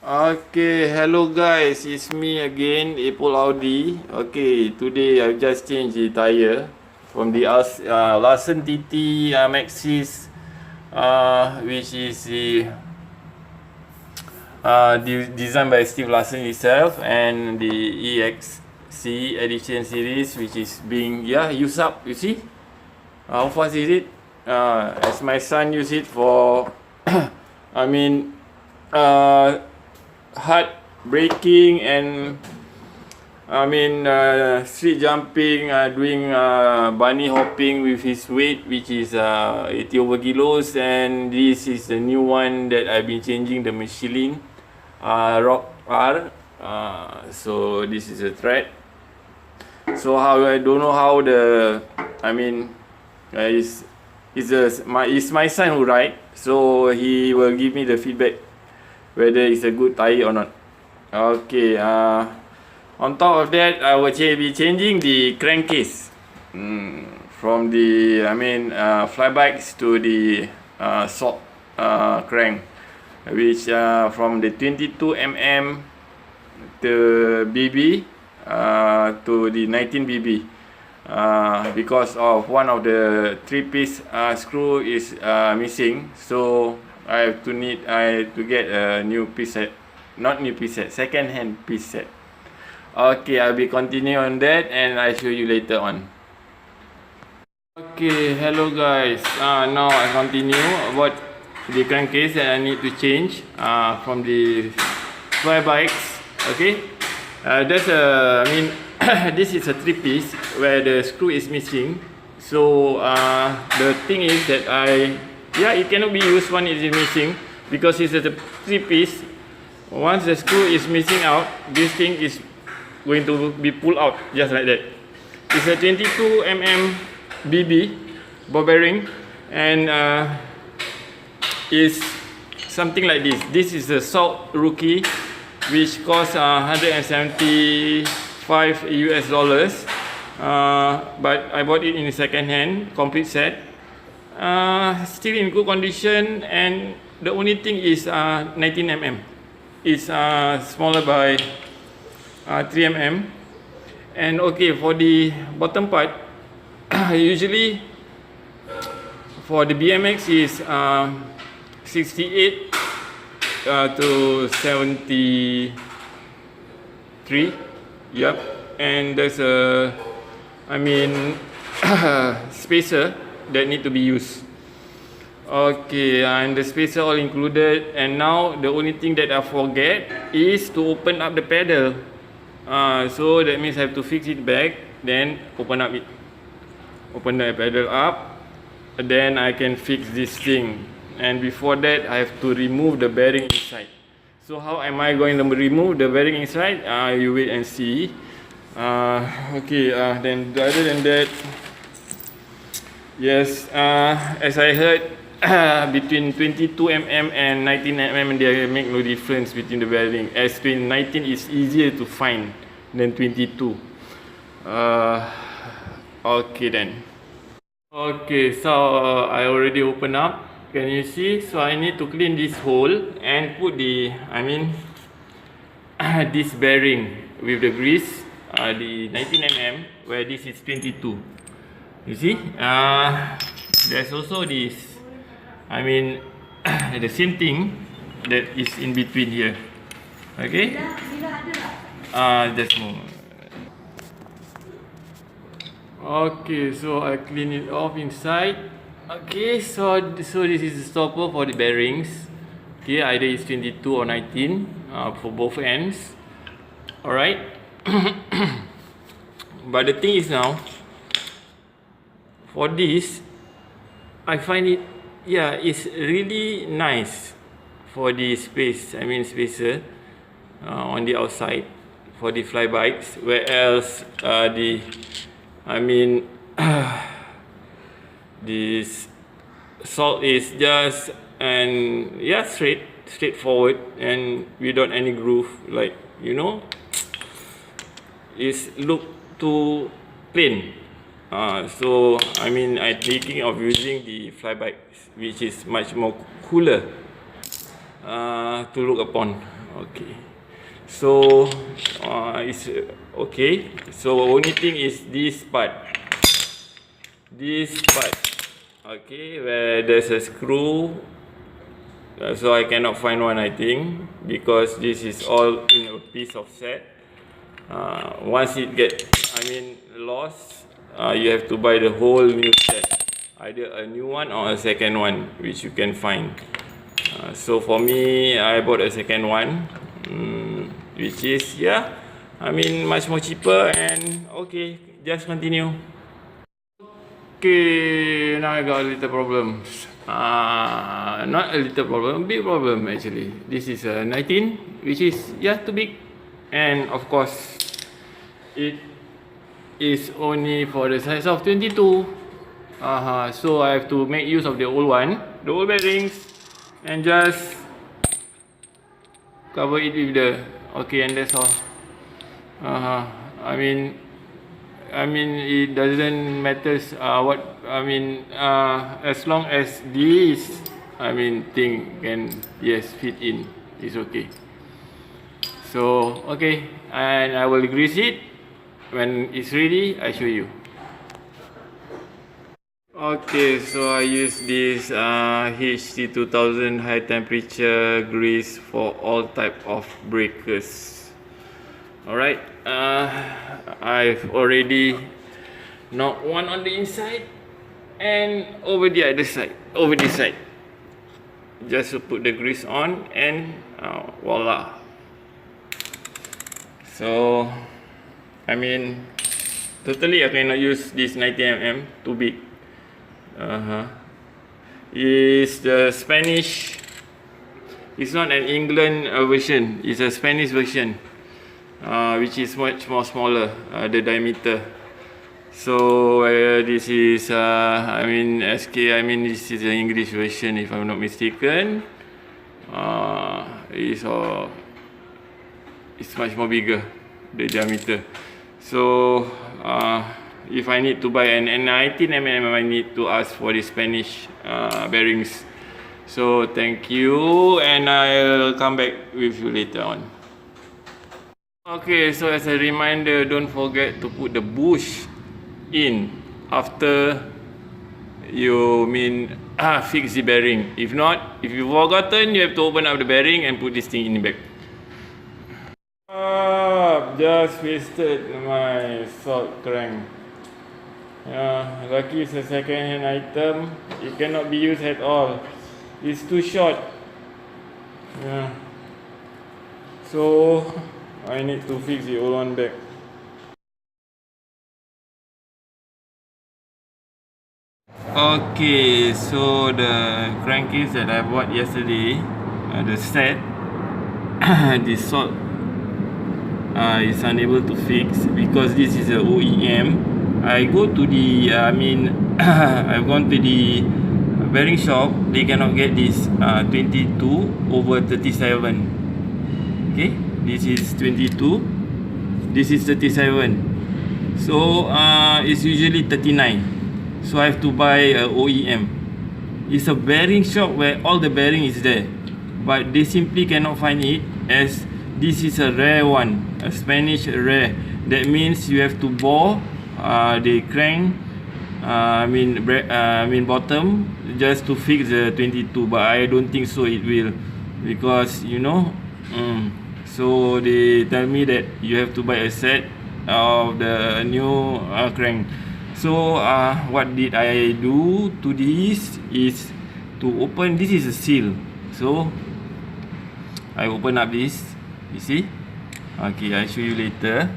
Okay, hello guys, it's me again, Apple Audi. Okay, today I've just changed the tire from the Larsen TT Maxxis, which is designed by Steve Larsen himself, and the EXC Edition series, which is being used up. You see, how fast is it? As my son use it for, I mean, hard braking and street jumping, doing bunny hopping with his weight, which is 80 over kilos. And this is the new one that I've been changing, the Michelin Rock R. So this is a thread. So how I don't know how the it's my son who ride, so he will give me the feedback whether it's a good tire or not. Okay, on top of that, I will be changing the crankcase from the Flybikes to the salt crank, which from the 22 mm to BB to the 19 BB, because of one of the 3-piece screw is missing, so I have to get a new piece set, not new piece set, second-hand piece set. Okay, I'll be continuing on that and I'll show you later on. Okay, hello guys. Now I continue about the crankcase that I need to change from the Flybikes. Okay, this is a 3-piece where the screw is missing. So the thing is that it cannot be used when it is missing, because it's a 3-piece. Once the screw is missing out, this thing is going to be pulled out just like that. It's a 22 mm BB ball bearing, and is something like this. This is a Salt Rookie, which costs $175 US. But I bought it in a second hand, complete set. Still in good condition, and the only thing is 19 mm. It's smaller by 3 mm. And okay, for the bottom part, usually for the BMX is 68 to 73. Yep. And there's a spacer that need to be used. Okay, and the spacer all included. And now the only thing that I forget is to open up the pedal. So that means I have to fix it back, then open the pedal up, then I can fix this thing. And before that, I have to remove the bearing inside. So how am I going to remove the bearing inside? You wait and see. Then other than that, yes, as I heard, between 22 mm and 19 mm, they make no difference between the bearing, as 19 is easier to find than 22. Okay then. Okay, so I already opened up. Can you see? So I need to clean this hole and put the this bearing with the grease, the 19 mm, where this is 22. You see? There's also this, the same thing that is in between here. Okay? Just a moment. Okay, so I clean it off inside. Okay, so this is the stopper for the bearings. Okay, either it's 22 or 19 for both ends. Alright. But the thing is now, for this, I find it, it's really nice for the spacer on the outside for the Flybikes, whereas this salt is just straightforward and without any groove, like, it's look too plain. So I'm thinking of using the Flybikes, which is much more cooler to look upon. Okay, so it's okay. So only thing is this part, okay, where there's a screw. So I cannot find one, I think, because this is all in a piece of set. Once it get, lost, you have to buy the whole new set, either a new one or a second one, which you can find. So for me, I bought a second one, which is much more cheaper. And okay, just continue. Okay, now I got a little problem. Not a little problem, a big problem actually. This is a 19, which is too big, and of course it is only for the size of 22. So I have to make use of the old one, the old bearings, and just cover it with the and that's all. It doesn't matter as long as this thing can fit in, it's okay. So okay, and I will grease it. When it's ready, I show you. Okay, so I use this HT2000 high temperature grease for all type of breakers. Alright, I've already knocked one on the inside and over the other side, over this side. Just to put the grease on, and voila. So totally I cannot use this 90mm, too big. It's the Spanish, it's not an England version, it's a Spanish version, which is much more smaller, the diameter. So this is SK, this is the English version if I'm not mistaken. It's much more bigger, the diameter. So if I need to buy an 19mm, I need to ask for the Spanish bearings. So thank you, and I'll come back with you later on. Okay, so as a reminder, don't forget to put the bush in after you fix the bearing. If not, if you've forgotten, you have to open up the bearing and put this thing in the back. Just wasted my salt crank. Lucky it's a second-hand item. It cannot be used at all. It's too short. So I need to fix the old one back. Okay, so the crankcase that I bought yesterday, the set, the salt is unable to fix because this is a OEM. I go to the I've gone to the bearing shop. They cannot get this 22/37. Okay, this is 22, this is 37. So it's usually 39. So I have to buy a OEM. It's a bearing shop where all the bearing is there, but they simply cannot find it, as this is a rare one, a Spanish rare. That means you have to bore the crank bottom just to fix the 22, but I don't think so it will, because so they tell me that you have to buy a set of the new crank. So what did I do to this is to open, this is a seal, so I open up this, you see. Okay, I'll show you later.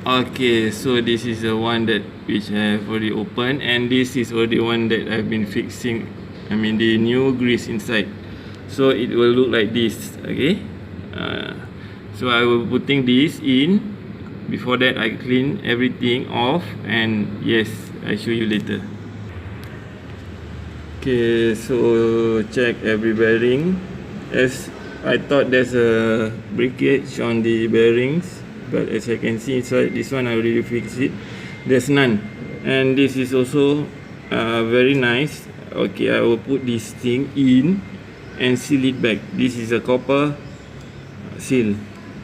Okay, so this is the one that which I have already opened, and this is already one that I've been fixing, the new grease inside. So it will look like this. Okay, so I will putting this in. Before that, I clean everything off, and yes, I show you later. Okay, so check every bearing. As I thought there's a breakage on the bearings, but as I can see inside this one, I already fixed it. There's none, and this is also very nice. Okay, I will put this thing in and seal it back. This is a copper seal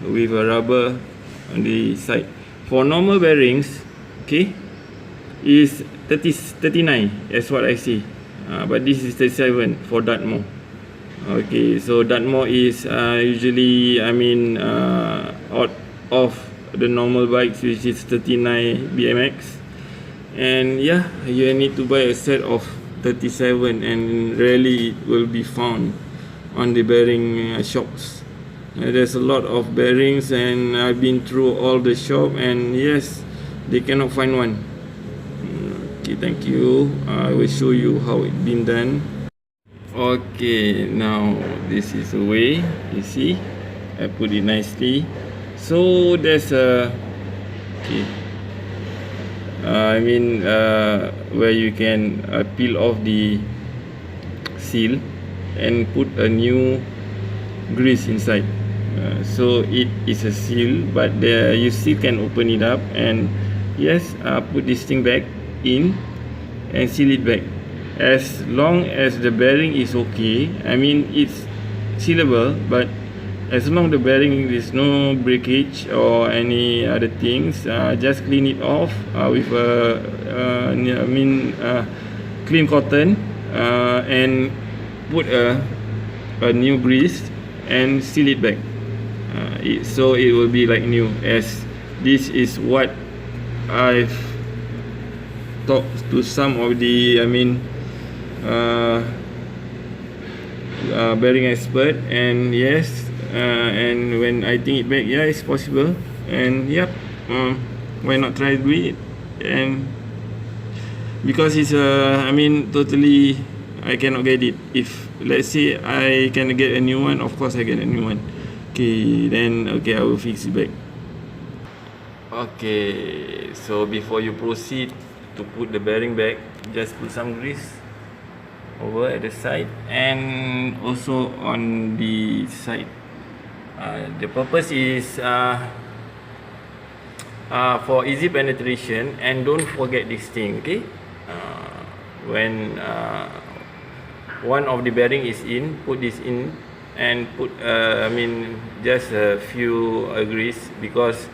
with a rubber on the side. For normal bearings, okay, is 39 as what I see, but this is 37 for Dartmoor. Okay, so Dartmoor is usually, out of the normal bikes, which is 39 BMX, and yeah, you need to buy a set of 37, and rarely it will be found on the bearing shops. There's a lot of bearings, and I've been through all the shop, and yes, they cannot find one. Okay, thank you. I will show you how it been done. Okay, now this is the way. You see, I put it nicely. So there's a where you can peel off the seal and put a new grease inside. So it is a seal, but you still can open it up, and yes, put this thing back in and seal it back. As long as the bearing is okay, it's sealable, but as long as the bearing is no breakage or any other things, just clean it off with clean cotton, and put a new grease and seal it back, so it will be like new. As this is what I've talked to some of the bearing expert, and yes, and when I think it back, yeah, it's possible, and yep, why not try to do it? And because it's totally, I cannot get it. If let's say I can get a new one, of course I get a new one. Okay, then okay, I will fix it back. Okay, so before you proceed to put the bearing back, just put some grease over at the side and also on the side. The purpose is for easy penetration, and don't forget this thing, okay? When one of the bearing is in, put this in, and put just a few grease, because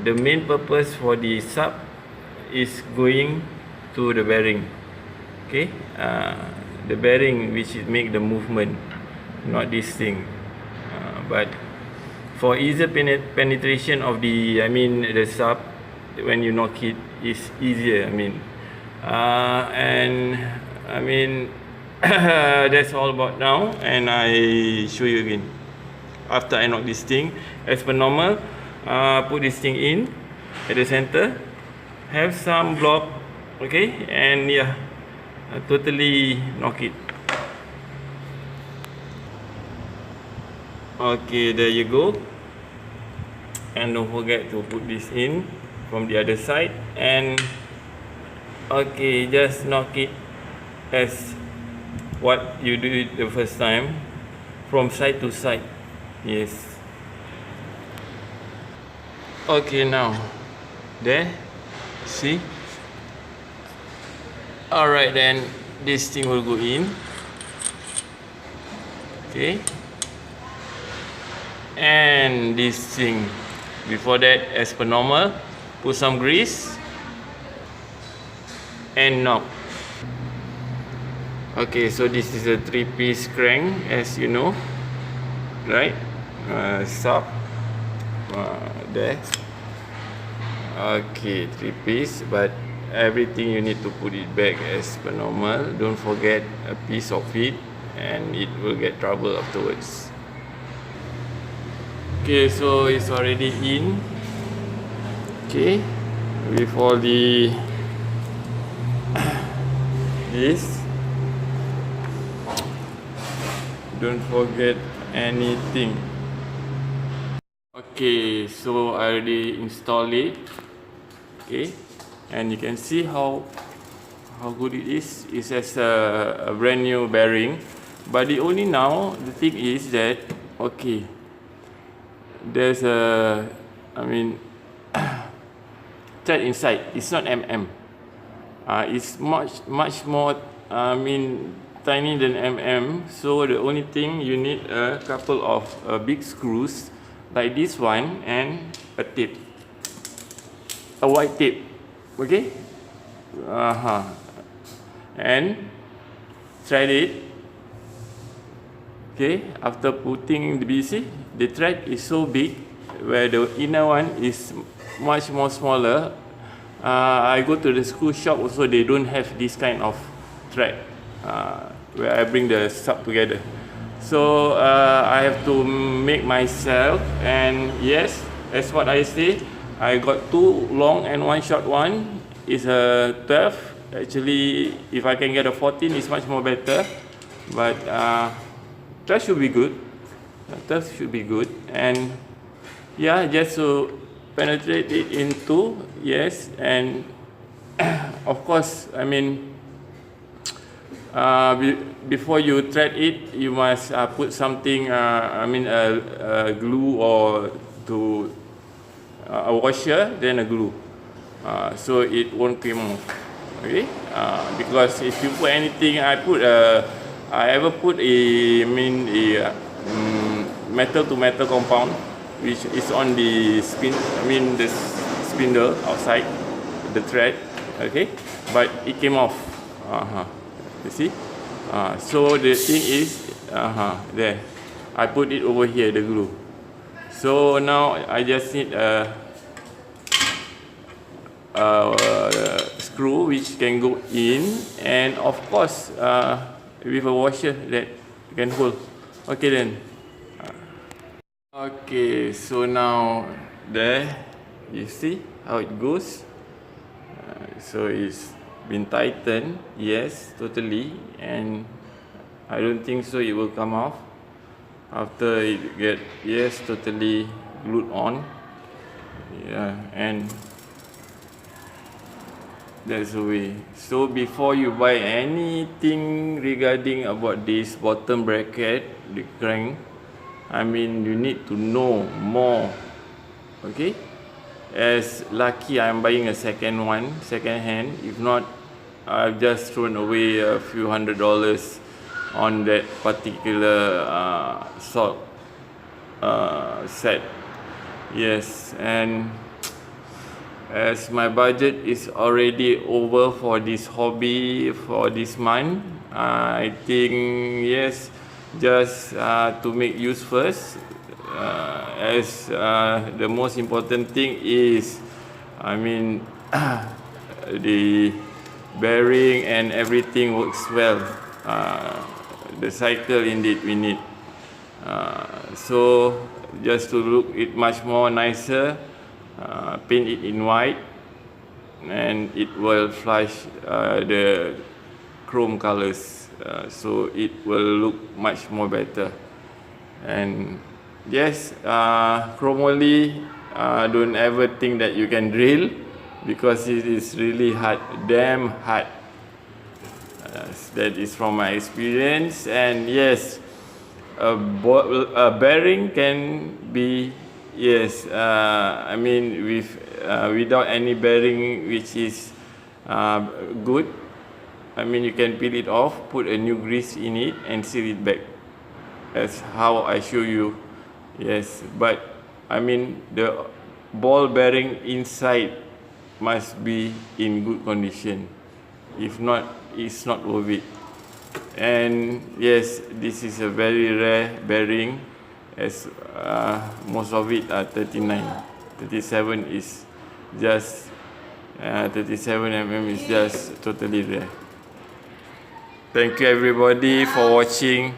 the main purpose for the sub is going to the bearing, okay? The bearing which make the movement, not this thing. But for easier penetration of the the sub, when you knock it, is easier. That's all about now, and I show you again after I knock this thing. As per normal, put this thing in at the center, have some block, okay, and yeah, totally knock it. Okay, there you go. And don't forget to put this in from the other side, and okay, just knock it as what you do it the first time, from side to side. Yes. Okay, now there, see. Alright, then this thing will go in. Okay, and this thing, before that, as per normal, put some grease and knock. Okay, so this is a 3-piece crank, as you know, right? Sub there. Okay, 3-piece, but everything you need to put it back as per normal. Don't forget a piece of it, and it will get trouble afterwards. Okay, so it's already in. Okay, with all the this, don't forget anything. Okay, so I already installed it. Okay, and you can see how good it is. It's as a brand new bearing, but the only now the thing is that, okay, there's a thread inside. It's not it's much more tiny than so the only thing you need a couple of big screws like this one and a tape, a white tape, okay. And thread it. Okay, after putting the BC, the thread is so big where the inner one is much more smaller. I go to the screw shop also, they don't have this kind of thread where I bring the sub together. So I have to make myself, and yes, that's what I say. I got 2 long and 1 short one. It's a 12. Actually, if I can get a 14, it's much more better. But 12 should be good. 12 should be good. And yeah, just to penetrate it into, yes, and of course, I mean, before you thread it, you must put something, I mean, a glue or to a washer, then a glue, so it won't come off. Okay, because if you put anything, I ever put a metal to metal compound, which is on the the spindle outside the thread, okay, but it came off. You see, so the thing is, there, I put it over here, the glue. So now I just need a screw which can go in, and of course with a washer that can hold. Okay then. Okay, so now there, you see how it goes. So it's been tightened, yes, totally, and I don't think so it will come off after it get, yes, totally glued on. Yeah, and that's the way. So before you buy anything regarding about this bottom bracket, the crank, I mean, you need to know more, okay. As lucky I'm buying a second hand. If not, I've just thrown away a few $100 on that particular salt set. Yes, and as my budget is already over for this hobby for this month, I think, yes, just to make use first, as the most important thing is, I mean, the bearing and everything works well. The cycle indeed we need, so just to look it much more nicer, paint it in white, and it will flash the chrome colors, so it will look much more better. And yes, chromoly, don't ever think that you can drill, because it is really hard, damn hard. That is from my experience. And yes, a bearing can be, yes, I mean, without any bearing which is good, I mean, you can peel it off, put a new grease in it and seal it back, as how I show you. Yes, but I mean, the ball bearing inside must be in good condition. If not, it's not worth it. And yes, this is a very rare bearing, as most of it are 39. 37 is just 37mm is just totally rare. Thank you everybody for watching.